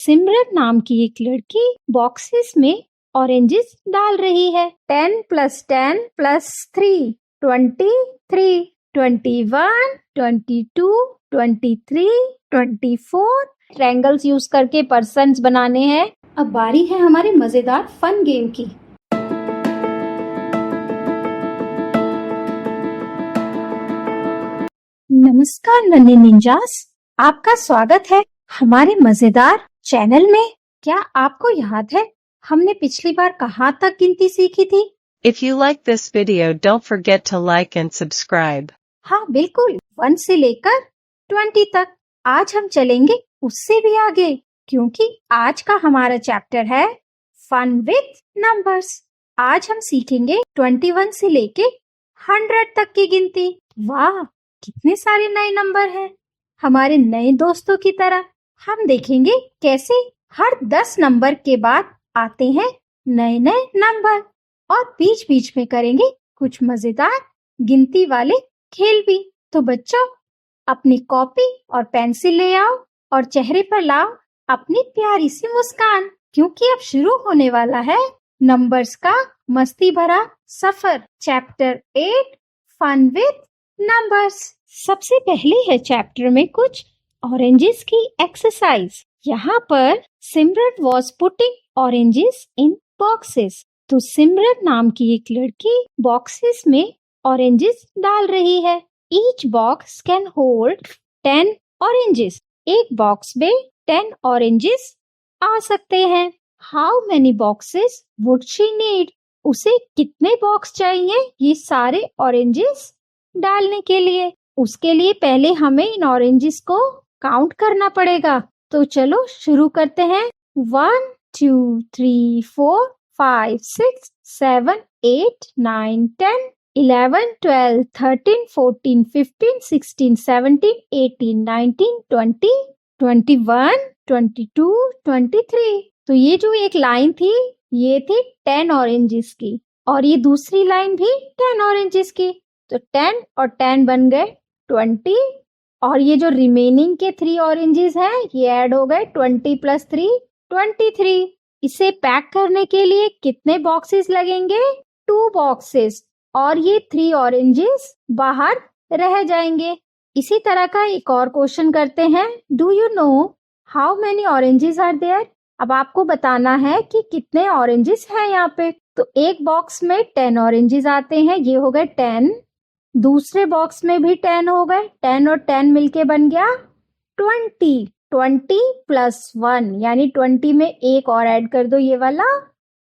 सिमरन नाम की एक लड़की बॉक्सेस में ऑरेंजेस डाल रही है। 10 + 10 + 3 23, 21, 22, 23, 24 ट्रायंगल्स यूज करके पर्सन्स बनाने हैं। अब बारी है हमारे मजेदार फन गेम की। नमस्कार नन्हे निंजास, आपका स्वागत है हमारे मजेदार चैनल में। क्या आपको याद है हमने पिछली बार कहाँ तक गिनती सीखी थी? If you like this video, don't forget to like and subscribe. हाँ बिल्कुल, 1 से लेकर 20 तक। आज हम चलेंगे उससे भी आगे, क्योंकि आज का हमारा चैप्टर है फन विथ नंबर्स। आज हम सीखेंगे 21 से लेके 100 तक की गिनती। वाह, कितने सारे नए नंबर हैं। हमारे नए दोस्तों की तरह हम देखेंगे कैसे हर 10 नंबर के बाद आते हैं नए नए नंबर, और बीच बीच में करेंगे कुछ मजेदार गिनती वाले खेल भी। तो बच्चों, अपनी कॉपी और पेंसिल ले आओ और चेहरे पर लाओ अपनी प्यारी सी मुस्कान, क्योंकि अब शुरू होने वाला है नंबर्स का मस्ती भरा सफर। Chapter 8 fun with numbers. सबसे पहले है चैप्टर में कुछ ऑरेंजेस की एक्सरसाइज। यहाँ पर Simran was putting oranges in boxes. तो सिमरन नाम की एक लड़की बॉक्सेस में ऑरेंजेस डाल रही है। Each box can hold 10 oranges. एक बॉक्स में 10 ऑरेंजेस आ सकते हैं। How many boxes would she need? उसे कितने बॉक्स चाहिए ये सारे ऑरेंजेस डालने के लिए? उसके लिए पहले हमें इन ऑरेंजेस को काउंट करना पड़ेगा। तो चलो शुरू करते हैं। 1 2 3 4 5 6 7 8 9 10 11 12 13 14 15 16 17 18 19 20 21 22 23। तो ये जो एक लाइन थी ये थी 10 ऑरेंजेस की, और ये दूसरी लाइन भी 10 ऑरेंजेस की। तो 10 और 10 बन गए 20, और ये जो रिमेनिंग के 3 ऑरेंजेस हैं ये ऐड हो गए 20 + 3 23। इसे पैक करने के लिए कितने बॉक्सेस लगेंगे? 2 बॉक्सेस, और ये 3 ऑरेंजेस बाहर रह जाएंगे। इसी तरह का एक और क्वेश्चन करते हैं। Do you know how many oranges are there? अब आपको बताना है कि कितने ऑरेंजेस हैं यहाँ पे। तो एक बॉक्स में 10 ऑरेंजेस आते हैं, ये हो गए 10। दूसरे बॉक्स में भी 10 हो गए, 10 और 10 मिलके बन गया 20। 20 + 1 यानी 20 में एक और ऐड कर दो, ये वाला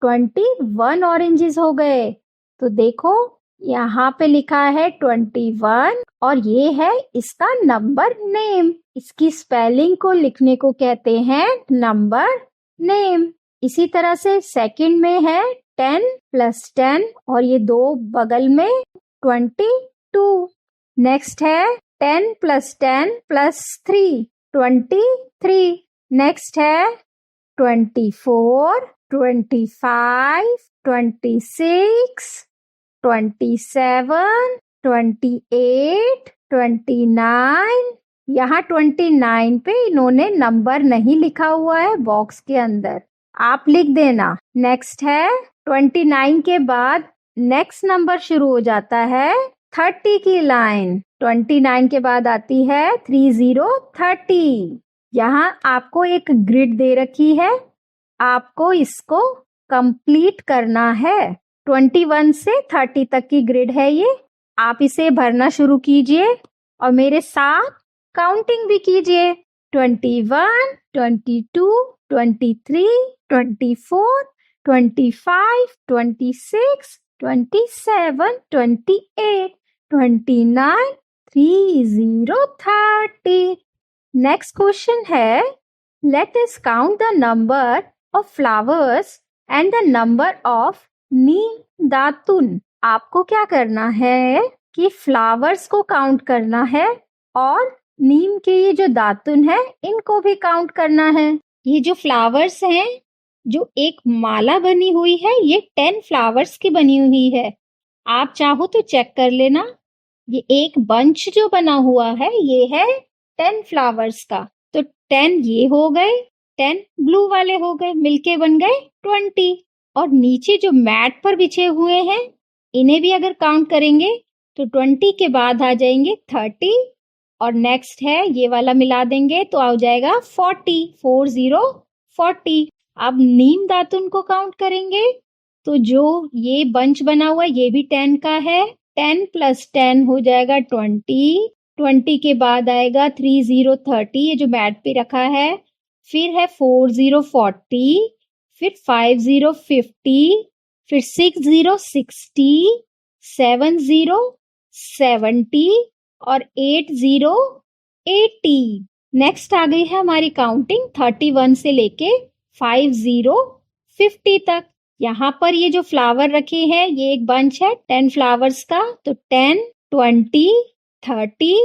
21 ऑरेंजेस हो गए। तो देखो यहाँ पे लिखा है 21, और ये है इसका नंबर नेम। इसकी स्पेलिंग को लिखने को कहते हैं नंबर नेम। इसी तरह से सेकंड में है 10 + 10, और ये दो बगल में 22। नेक्स्ट है 10 + 10 + 3 23। नेक्स्ट है 24 25 26 27 28 29। यहाँ 29 पे इन्होंने नंबर नहीं लिखा हुआ है बॉक्स के अंदर, आप लिख देना। नेक्स्ट है 29 के बाद नेक्स्ट नंबर शुरू हो जाता है 30 की लाइन। 29 के बाद आती है 30। यहाँ आपको एक ग्रिड दे रखी है, आपको इसको कंप्लीट करना है। 21 से 30 तक की ग्रिड है ये। आप इसे भरना शुरू कीजिए और मेरे साथ काउंटिंग भी कीजिए। 21 22 23 24 25 26 27 28 29 30। नेक्स्ट क्वेश्चन है, let us count the number of flowers and the number of neem datun. आपको क्या करना है कि फ्लावर्स को काउंट करना है और नीम के ये जो दातुन है इनको भी काउंट करना है। ये जो फ्लावर्स हैं, जो एक माला बनी हुई है, ये 10 फ्लावर्स की बनी हुई है। आप चाहो तो चेक कर लेना। ये एक बंच जो बना हुआ है ये है 10 फ्लावर्स का। तो 10 ये हो गए, 10 ब्लू वाले हो गए, मिलके बन गए 20। और नीचे जो मैट पर बिछे हुए हैं इन्हें भी अगर काउंट करेंगे तो 20 के बाद आ जाएंगे 30 और नेक्स्ट है ये वाला मिला देंगे तो आ जाएगा 40, 40। अब नीम दातुन को काउंट करेंगे तो जो ये बंच बना हुआ ये भी 10 का है। 10 + 10 हो जाएगा 20। 20 के बाद आएगा 30, 30 ये जो मैट पे रखा है। फिर है 40, 40, फिर 50, 50, फिर 60, 60, 70, 70 और 80, 80। नेक्स्ट आ गई है हमारी काउंटिंग 31 से लेके 50, 50 तक। यहाँ पर ये जो फ्लावर रखे हैं ये एक बंच है 10 फ्लावर्स का, तो 10, 20, 30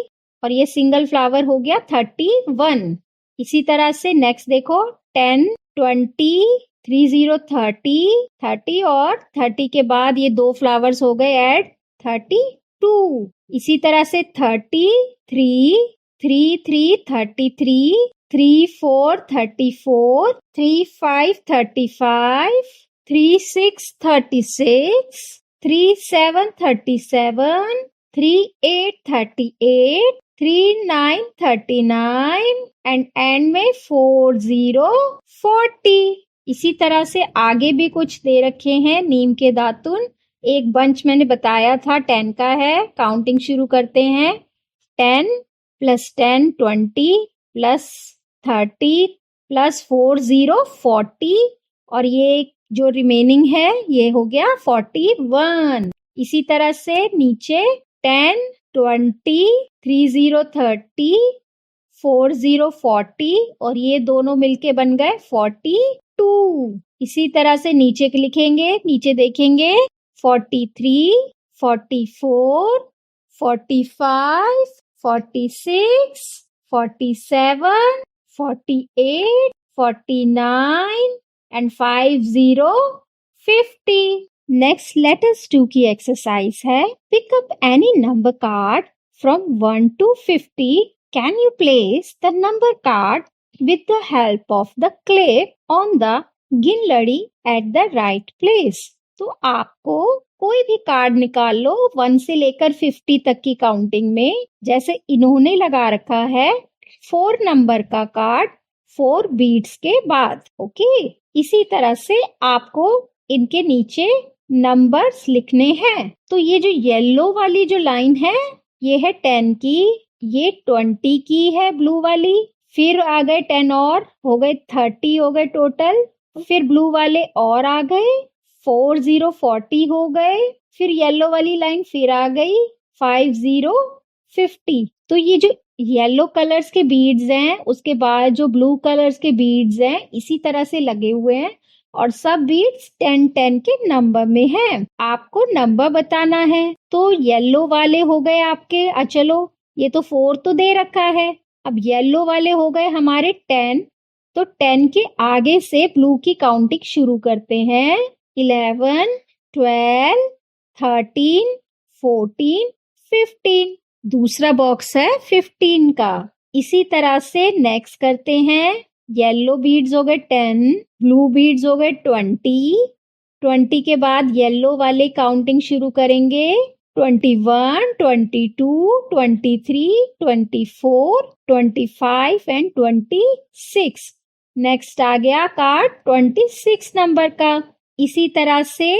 और ये सिंगल फ्लावर हो गया 31। इसी तरह से नेक्स्ट देखो 10, 20, 30, 30, 30 और 30 के बाद ये 2 फ्लावर्स हो गए ऐड 32। इसी तरह से 33, 3, 3, 33, 3, 4, 34, 3, 5, 35, 3, 6, 36, 3, 7, 37, 3, 8, 38, 3, 9, 39 एंड एंड में 40, 40। इसी तरह से आगे भी कुछ दे रखे हैं नीम के दातुन। एक बंच मैंने बताया था 10 का है। काउंटिंग शुरू करते हैं। 10 + 10 20 + 30 + 40 40 और ये जो रिमेनिंग है ये हो गया 41। इसी तरह से नीचे 10, 20, 30, 30, 40, 40 और ये दोनों मिलके बन गए 42। इसी तरह से नीचे के लिखेंगे, नीचे देखेंगे 43, 44, 45, 46, 47, 48, 49 and 50, 50. Next, let us do की exercise है pick up any number card from 1 to 50. Can you place the number card with the help of the clip on the गिनलड़ी at the right place? तो आपको कोई भी card निकाल लो 1 से लेकर 50 तक की काउंटिंग में। जैसे इन्होंने लगा रखा है 4 नंबर का कार्ड 4 बीट्स के बाद। ओके, इसी तरह से आपको इनके नीचे नंबर्स लिखने हैं। तो ये जो येलो वाली जो लाइन है ये है 10 की, ये 20 की है ब्लू वाली, फिर आ गए 10 और हो गए 30 हो गए टोटल, फिर ब्लू वाले और आ गए 40 40 हो गए, फिर येलो वाली लाइन फिर आ गई 50 50। तो ये जो येलो कलर्स के बीड्स हैं उसके बाद जो ब्लू कलर्स के बीड्स हैं इसी तरह से लगे हुए हैं और सब बीड्स 10 10 के नंबर में हैं। आपको नंबर बताना है। तो येलो वाले हो गए आपके, चलो ये तो 4 तो दे रखा है। अब येलो वाले हो गए हमारे 10, तो 10 के आगे से ब्लू की काउंटिंग शुरू करते हैं। 11, 12, 13, 14, 15। दूसरा बॉक्स है 15 का। इसी तरह से नेक्स्ट करते हैं। येलो बीड्स हो गए 10, ब्लू बीड्स हो गए 20। 20 के बाद येलो वाले काउंटिंग शुरू करेंगे 21, 22, 23, 24, 25 एंड 26। नेक्स्ट आ गया कार्ड 26 नंबर का। इसी तरह से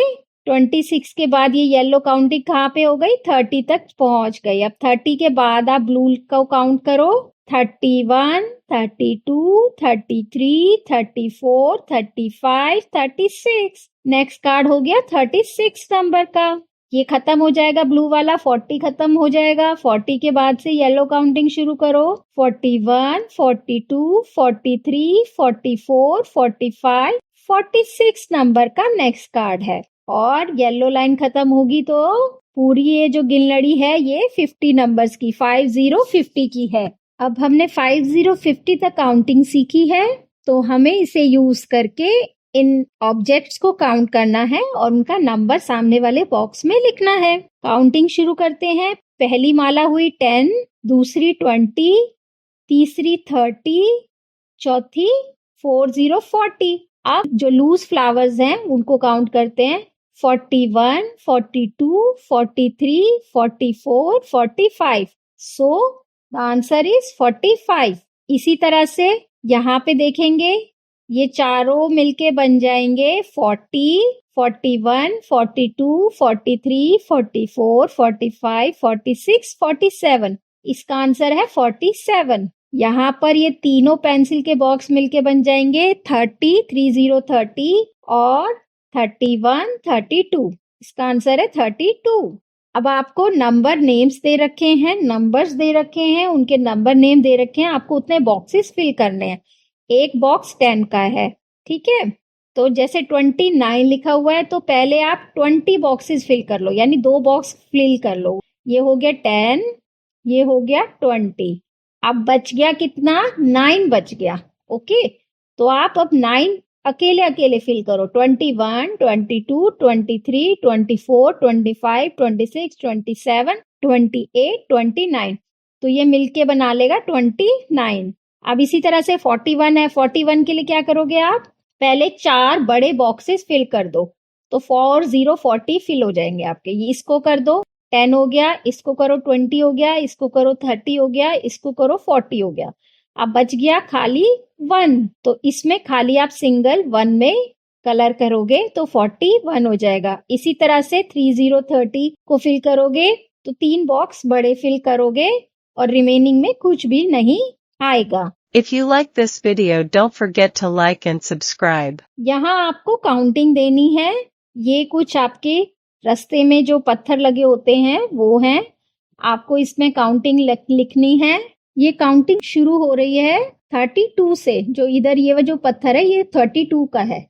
26 के बाद ये येलो काउंटिंग कहाँ पे हो गई 30 तक पहुंच गई। अब 30 के बाद आप ब्लू को काउंट करो 31, 32, 33, 34, 35, 36। नेक्स्ट कार्ड हो गया 36 नंबर का। ये खत्म हो जाएगा ब्लू वाला, 40 खत्म हो जाएगा। 40 के बाद से येलो काउंटिंग शुरू करो 41, 42, 43, 44, 45, 46 नंबर का नेक्स्ट कार्ड है। और येलो लाइन खत्म होगी तो पूरी ये जो गिनलड़ी है ये 50 नंबर्स की 50 50 की है। अब हमने 50 50 तक काउंटिंग सीखी है तो हमें इसे यूज करके इन ऑब्जेक्ट्स को काउंट करना है और उनका नंबर सामने वाले बॉक्स में लिखना है। काउंटिंग शुरू करते हैं। पहली माला हुई 10, दूसरी 20, तीसरी 30, चौथी 4 0 40। अब जो लूज फ्लावर्स हैं उनको काउंट करते हैं। 41, 42, 43, 44, 45। So the answer is 45। इसी तरह से यहाँ पे देखेंगे, ये चारों मिलके बन जाएंगे 40, 41, 42, 43, 44, 45, 46, 47। इसका आंसर है 47। यहाँ पर ये तीनों पेंसिल के बॉक्स मिलके बन जाएंगे 30, 30, 30 और 31, 32। इसका आंसर है 32। अब आपको नंबर नेम्स दे रखे हैं, नंबर्स दे रखे हैं, उनके नंबर नेम दे रखे हैं, आपको उतने बॉक्सेस फिल करने हैं। एक बॉक्स 10 का है, ठीक है। तो जैसे 29 लिखा हुआ है तो पहले आप 20 बॉक्सेस फिल कर लो, यानी 2 बॉक्स फिल कर लो। ये हो गया 10, ये हो गया 20। अब बच गया कितना? 9 बच गया। ओके, तो आप अब 9 अकेले अकेले फिल करो। 21, 22, 23, 24, 25, 26, 27, 28, 29। तो ये मिलके बना लेगा 29। अब इसी तरह से 41 है। 41 के लिए क्या करोगे आप? पहले 4 बड़े बॉक्सेस फिल कर दो, तो 4 0 40 फिल हो जाएंगे आपके। ये इसको कर दो, 10 हो गया, इसको करो 20 हो गया, इसको करो 30 हो गया, इसको करो 40 हो गया। अब बच गया खाली 1, तो इसमें खाली आप सिंगल 1 में कलर करोगे तो 41 हो जाएगा। इसी तरह से 30 30 को फिल करोगे तो 3 बॉक्स बड़े फिल करोगे और रिमेनिंग में कुछ भी नहीं आएगा। If you like this video, don't forget to like and subscribe. यहाँ आपको काउंटिंग देनी है। ये कुछ आपके रास्ते में जो पत्थर लगे होते हैं वो हैं, आपको इसमें काउंटिंग लिखनी है। ये काउंटिंग शुरू हो रही है 32 से। जो इधर ये जो पत्थर है ये 32 का है।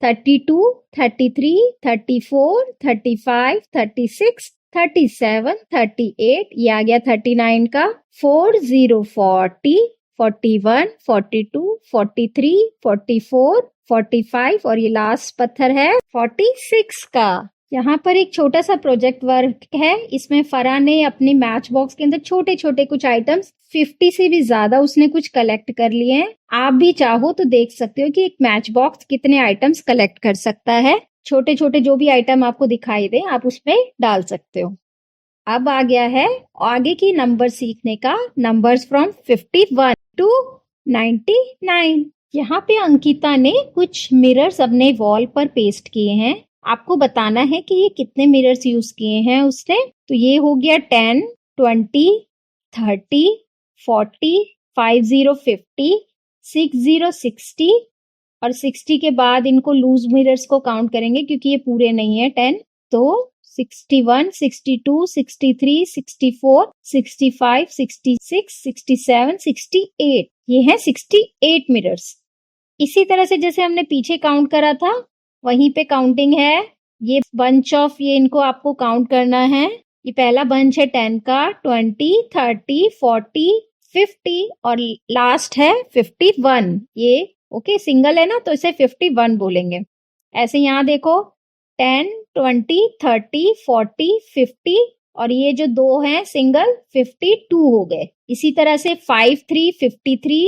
32, 33, 34, 35, 36, 37, 38, ये आ गया 39 का। 4 0 40, 41, 42, 43, 44, 45 और ये लास्ट पत्थर है 46 का। यहाँ पर एक छोटा सा प्रोजेक्ट वर्क है। इसमें फरा ने अपने मैच बॉक्स के अंदर छोटे छोटे कुछ आइटम्स 50 से भी ज्यादा उसने कुछ कलेक्ट कर लिए हैं। आप भी चाहो तो देख सकते हो कि एक मैच बॉक्स कितने आइटम्स कलेक्ट कर सकता है। छोटे छोटे जो भी आइटम आपको दिखाई दे आप उसमें डाल सकते हो। अब आ गया है आगे की नंबर सीखने का, नंबर्स फ्रॉम 51 टू 99। यहाँ पे अंकिता ने कुछ मिरर्स अपने वॉल पर पेस्ट किए हैं। आपको बताना है कि ये कितने मिरर्स यूज किए हैं उसने। तो ये हो गया 10, 20, 30, 40, 50, 50, 60, 60 और 60 के बाद इनको लूज मिरर्स को काउंट करेंगे क्योंकि ये पूरे नहीं है 10। तो 61, 62, 63, 64, 65, 66, 67, 68, ये है 68 मिरर्स। इसी तरह से जैसे हमने पीछे काउंट करा था वहीं पे काउंटिंग है। ये बंच ऑफ, ये इनको आपको काउंट करना है। ये पहला बंच है 10 का, 20, 30, 40, 50 और लास्ट है 51। ये ओके सिंगल है ना तो इसे 51 बोलेंगे। ऐसे यहाँ देखो 10, 20, 30, 40, 50 और ये जो 2 हैं सिंगल 52 हो गए। इसी तरह से 5 3 53,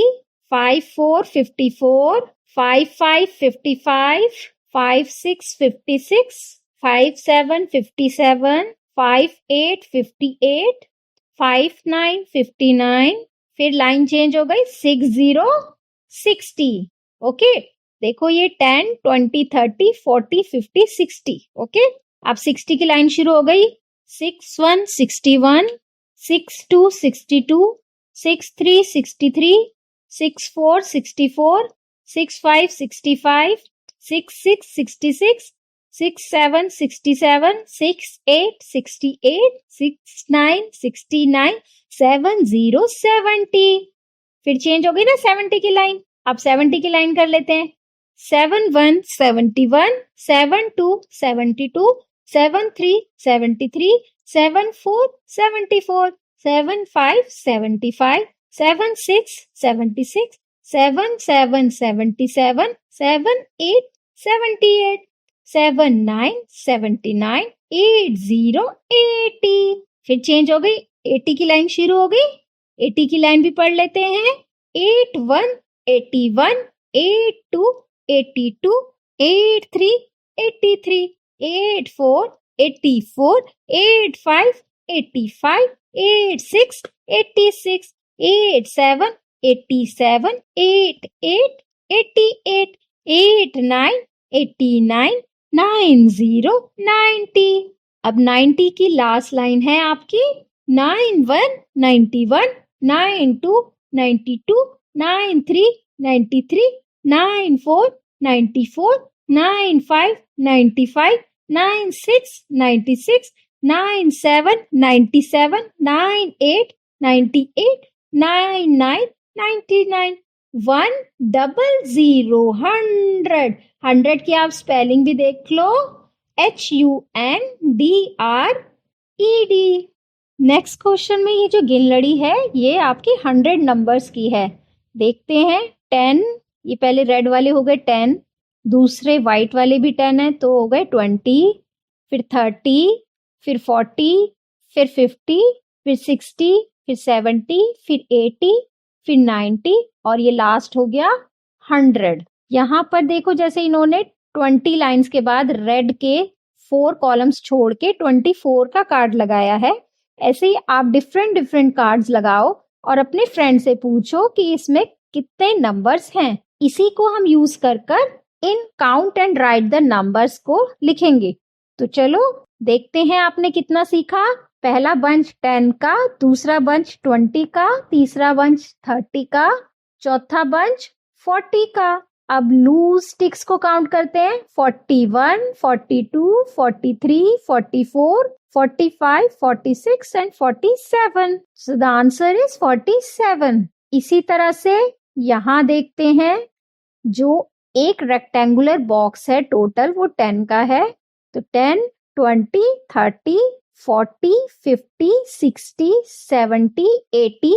5 4 54, 5 5 55, 5 6 56, 5 7 57, 5 8 58, 5 9 59, फिर लाइन चेंज हो गई 6 0 60। ओके देखो ये 10 20 30 40 50 60। ओके अब 60 की लाइन शुरू हो गई। 6 1 61, 6 2 62, 6 3 63, 6 4 64, 6 5 65, 6 6 66, 6 7 67, 6 8 68, 6 9 69, 7 0 70। फिर चेंज हो गई ना 70 की लाइन। अब 70 की लाइन कर लेते हैं। 7 1 71, 7 2 72, 7 3 73, 7 4 74, 7 5 75, 7 6 76, 7 7 77, 7 8 78, 7 9 79, 8 0 80। फिर चेंज हो गई 80 की लाइन शुरू हो गई। 80 की लाइन भी पढ़ लेते हैं। 8 1 81, 82 82 83 83 84 84 85 85 86 86 87 87 88 88 89 89 90 90। अब 90 की लास्ट लाइन है आपकी 91 91 92 92 93 93 94 94 95 95 96 96 97 97 98 98 99 99 100 100 100 की आप स्पेलिंग भी देख लो HUNDRED। नेक्स्ट क्वेश्चन में ये जो गिनलड़ी है ये आपकी 100 नंबर्स की है। देखते हैं 10, ये पहले रेड वाले हो गए 10, दूसरे वाइट वाले भी 10 है तो हो गए 20, फिर 30, फिर 40, फिर 50, फिर 60, फिर 70, फिर 80, फिर 90 और ये लास्ट हो गया 100। यहाँ पर देखो जैसे इन्होंने 20 लाइंस के बाद रेड के 4 कॉलम्स छोड़ के 24 का कार्ड लगाया है। ऐसे ही आप डिफरेंट कार्ड्स लगाओ और अपने फ्रेंड से पूछो कि इसमें कितने नंबर्स हैं। इसी को हम यूज कर इन count and write the numbers को लिखेंगे। तो चलो देखते हैं आपने कितना सीखा। पहला बंच 10 का, दूसरा बंच 20 का, तीसरा बंच 30 का, चौथा बंच 40 का। अब लूज स्टिक्स को काउंट करते हैं 41, 42, 43, 44, 45, 46 and 47। So the answer is 47। इसी तरह से यहाँ देखते हैं जो एक रेक्टेंगुलर बॉक्स है टोटल वो 10 का है। तो 10, 20, 30, 40, 50, 60, 70, 80।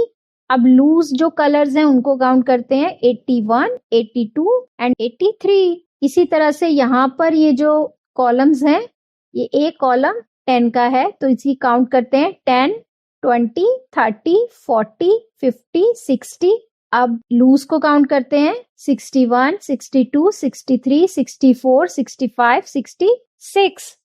अब लूज जो कलर्स हैं उनको काउंट करते हैं 81, 82 एंड 83। इसी तरह से यहाँ पर ये जो कॉलम्स हैं ये एक कॉलम 10 का है तो इसकी काउंट करते हैं 10, 20, 30, 40, 50, 60। अब लूज को काउंट करते हैं 61, 62, 63, 64, 65, 66।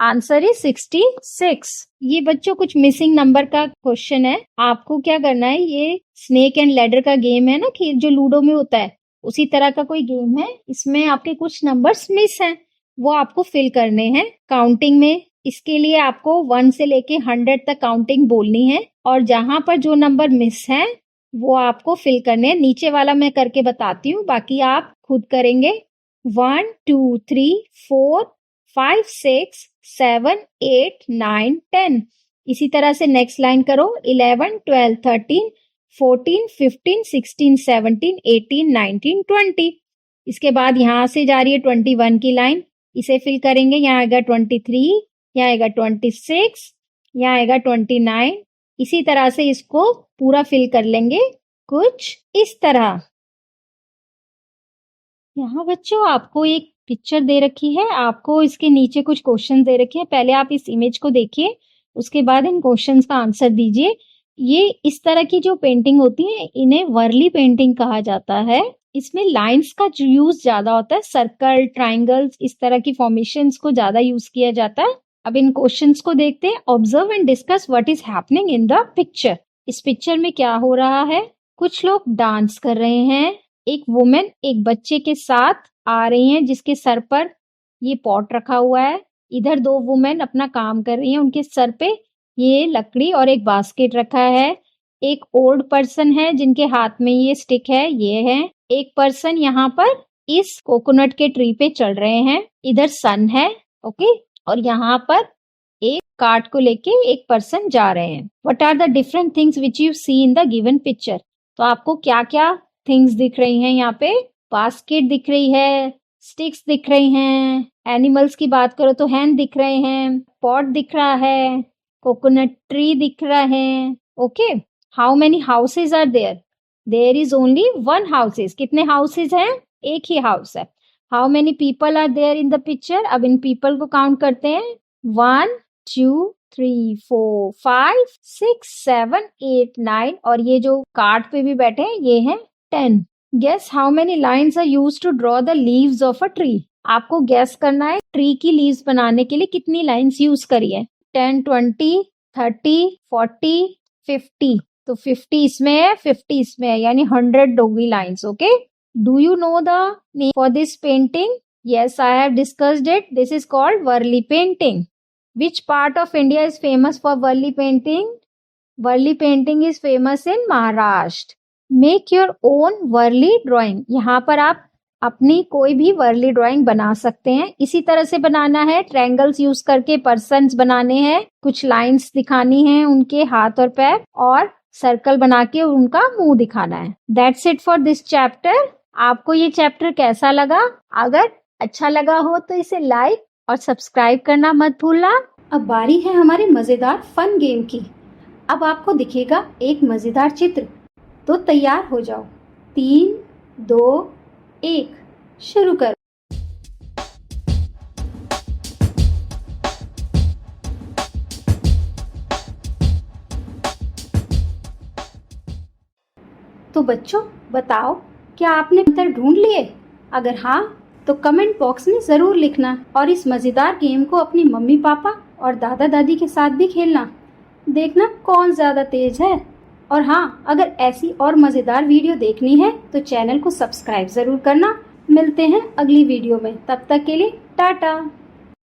Answer is 66। ये बच्चों कुछ मिसिंग नंबर का क्वेश्चन है। आपको क्या करना है, ये स्नेक एंड लैडर का गेम है ना कि जो लूडो में होता है उसी तरह का कोई गेम है। इसमें आपके कुछ नंबर्स मिस हैं, वो आपको फिल करने हैं काउंटिंग में। इसके लिए आपको 1 से लेके 100 तक काउंटिंग बोलनी है और जहां पर जो नंबर मिस है वो आपको फिल करने हैं। नीचे वाला मैं करके बताती हूँ, बाकी आप खुद करेंगे। 1, 2, 3, 4, 5, 6, 7, 8, 9, 10। इसी तरह से नेक्स्ट लाइन करो 11, 12, 13, 14, 15, 16, 17, 18, 19, 20। इसके बाद यहाँ से जा रही है 21 की लाइन, इसे फिल करेंगे। यहाँ आएगा 23, यहाँ आएगा 26, यहाँ आएगा 29। इसी तरह से इसको पूरा फिल कर लेंगे कुछ इस तरह। यहाँ बच्चों आपको एक पिक्चर दे रखी है, आपको इसके नीचे कुछ क्वेश्चन दे रखे हैं। पहले आप इस इमेज को देखिए, उसके बाद इन क्वेश्चंस का आंसर दीजिए। ये इस तरह की जो पेंटिंग होती है इन्हें वर्ली पेंटिंग कहा जाता है। इसमें लाइंस का यूज ज्यादा होता है, सर्कल, ट्राइंगल्स, इस तरह की फॉर्मेशंस को ज्यादा यूज किया जाता है। अब इन क्वेश्चंस को देखते हैं। Observe and discuss what is happening in the picture. इस पिक्चर में क्या हो रहा है? कुछ लोग डांस कर रहे हैं। एक वुमेन एक बच्चे के साथ आ रही हैं जिसके सर पर ये पॉट रखा हुआ है। इधर 2 वुमेन अपना काम कर रही हैं, उनके सर पे ये लकड़ी और एक बास्केट रखा है। एक ओल्ड पर्सन है जिनके हाथ में ये स्टिक है, ये है। एक पर्सन यहाँ पर इस कोकोनट के ट्री पे चढ़ रहे हैं। इधर सन है, ओके, और यहाँ पर एक कार्ट को लेके एक पर्सन जा रहे हैं। What are the different things which you see in the given picture. तो आपको क्या क्या थिंग्स दिख रही हैं यहाँ पे? बास्केट दिख रही है, स्टिक्स दिख रही हैं, एनिमल्स की बात करो तो हैंड दिख रहे हैं, पॉट दिख रहा है, कोकोनट ट्री दिख रहा है। Okay, how many houses are there? There is only 1 houses. कितने हाउसेज हैं? एक ही हाउस है। How many people are there in the picture? अब इन पीपल को काउंट करते हैं। 1, 2, 3, 4, 5, 6, 7, 8, 9 और ये जो कार्ट पे भी बैठे हैं ये हैं 10। Guess how many lines are used to draw the leaves of a tree. आपको गेस करना है ट्री की लीव्स बनाने के लिए कितनी लाइन्स यूज करी है। 10, 20, 30, 40, 50। तो 50 इसमें है, 50 इसमें है, यानी 100 होगी lines. Okay, do you know the name for this painting? Yes, I have discussed it. This is called Varli painting. Which part of India is famous for Varli painting? Varli painting is famous in Maharashtra. Make your own Varli drawing. यहाँ पर आप अपनी कोई भी Worli drawing बना सकते हैं। इसी तरह से बनाना है, ट्रायंगल्स यूज करके पर्सन्स बनाने हैं, कुछ लाइंस दिखानी है उनके हाथ और पैर, और सर्कल बना के उनका मुंह दिखाना है। That's it for this chapter. आपको ये चैप्टर कैसा लगा? अगर अच्छा लगा हो तो इसे लाइक और सब्सक्राइब करना मत भूलना। अब बारी है हमारे मजेदार फन गेम की। अब आपको दिखेगा एक मजेदार चित्र, तो तैयार हो जाओ। 3, 2, 1 शुरू करो। तो बच्चों बताओ, क्या आपने उत्तर ढूंढ लिए? अगर हाँ तो कमेंट बॉक्स में जरूर लिखना, और इस मजेदार गेम को अपनी मम्मी पापा और दादा दादी के साथ भी खेलना। देखना कौन ज्यादा तेज है। और हाँ, अगर ऐसी और मजेदार वीडियो देखनी है तो चैनल को सब्सक्राइब जरूर करना। मिलते हैं अगली वीडियो में, तब तक के लिए टाटा।